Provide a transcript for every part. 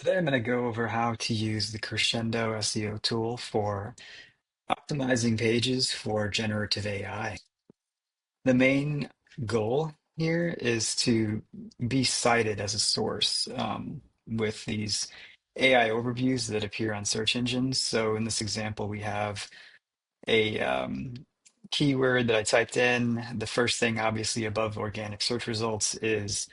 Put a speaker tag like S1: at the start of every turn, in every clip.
S1: Today, I'm going to go over how to use the Crescendo SEO tool for optimizing pages for generative AI. The main goal here is to be cited as a source with these AI overviews that appear on search engines. So in this example, we have a keyword that I typed in. The first thing, obviously, above organic search results is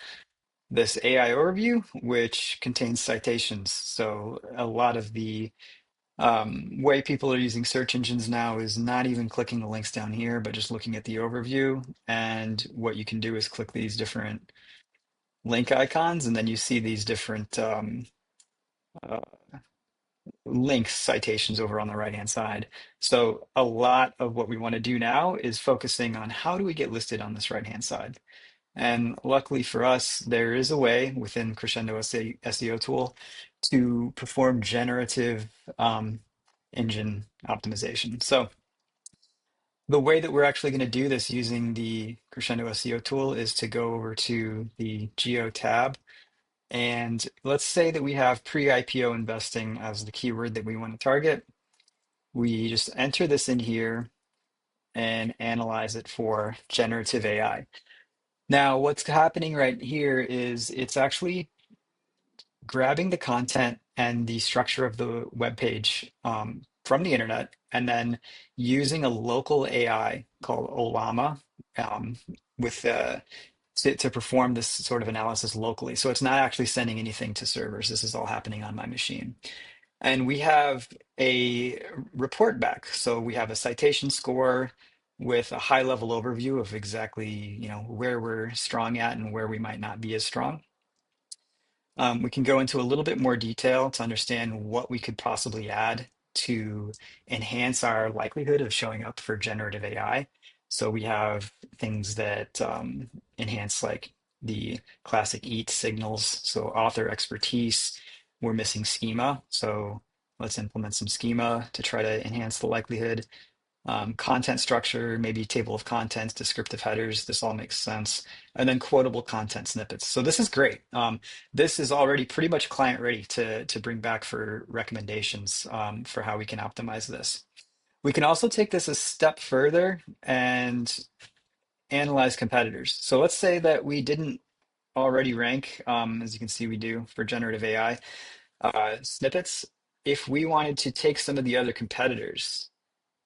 S1: this AI overview, which contains citations. So a lot of the way people are using search engines now is not even clicking the links down here, but just looking at the overview. And what you can do is click these different link icons, and then you see these different uh, links citations over on the right-hand side. So a lot of what we want to do now is focusing on how do we get listed on this right-hand side. And luckily for us, there is a way within Crescendo SEO tool to perform generative engine optimization. So the way that we're actually going to do this using the Crescendo SEO tool is to go over to the Geo tab. And let's say that we have pre-IPO investing as the keyword that we want to target. We just enter this in here and analyze it for generative AI. Now, what's happening right here is it's actually grabbing the content and the structure of the web page from the internet and then using a local AI called Olama um, with to perform this sort of analysis locally. So it's not actually sending anything to servers. This is all happening on my machine. And we have a report back. So we have a citation score with a high level overview of exactly, where we're strong at and where we might not be as strong. We can go into a little bit more detail to understand what we could possibly add to enhance our likelihood of showing up for generative AI. So we have things that enhance like the classic EAT signals. So author expertise, we're missing schema. So let's implement some schema to try to enhance the likelihood. Content structure, maybe table of contents, descriptive headers. This all makes sense. And then quotable content snippets. So this is great. This is already pretty much client ready to bring back for recommendations for how we can optimize this. We can also take this a step further and analyze competitors. So let's say that we didn't already rank, as you can see we do for generative AI snippets. If we wanted to take some of the other competitors,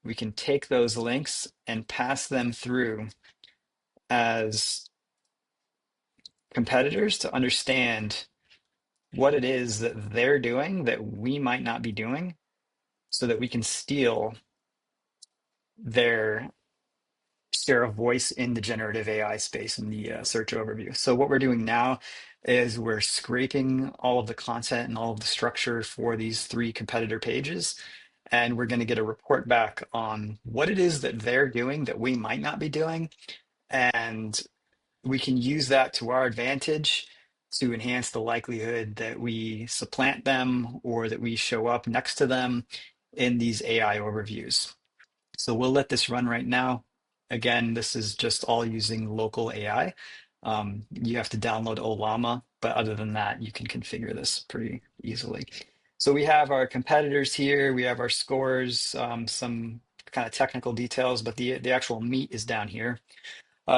S1: we can take those links and pass them through as competitors to understand what it is that they're doing that we might not be doing so that we can steal their share of voice in the generative AI space in the search overview. So what we're doing now is we're scraping all of the content and all of the structure for these three competitor pages, and we're going to get a report back on what it is that they're doing that we might not be doing. And we can use that to our advantage to enhance the likelihood that we supplant them or that we show up next to them in these AI overviews. So we'll let this run right now. Again, this is just all using local AI. You have to download Olama, but other than that, you can configure this pretty easily. So we have our competitors here, we have our scores, some kind of technical details, but the actual meat is down here.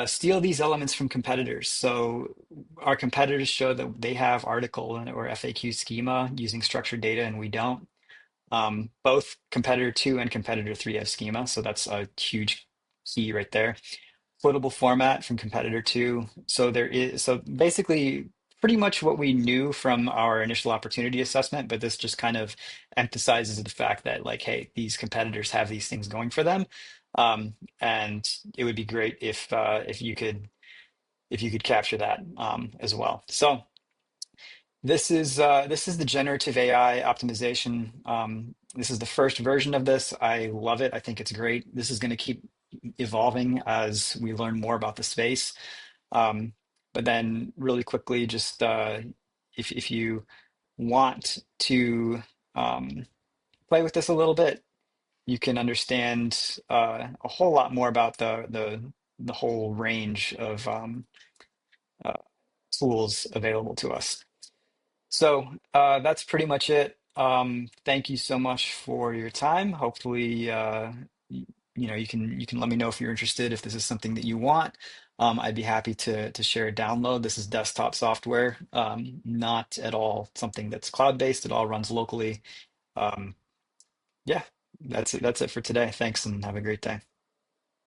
S1: Steal these elements from competitors. So our competitors show that they have article or FAQ schema using structured data, and we don't. Both competitor two and competitor three have schema, so that's a huge key right there. Floatable format from competitor two. So basically pretty much what we knew from our initial opportunity assessment, but this just kind of emphasizes the fact that like, hey, these competitors have these things going for them. And it would be great if you could capture that as well. So this is the generative AI optimization. This is the first version of this. I love it. I think it's great. This is going to keep evolving as we learn more about the space. Um, but then, really quickly, just if you want to um, play with this a little bit, you can understand a whole lot more about the whole range of uh, tools available to us. So that's pretty much it. Thank you so much for your time. Hopefully, you can let me know if you're interested, if this is something that you want. I'd be happy to share a download. This is desktop software, not at all something that's cloud-based. It all runs locally. Um, yeah, that's it. That's it for today. Thanks and have a great day.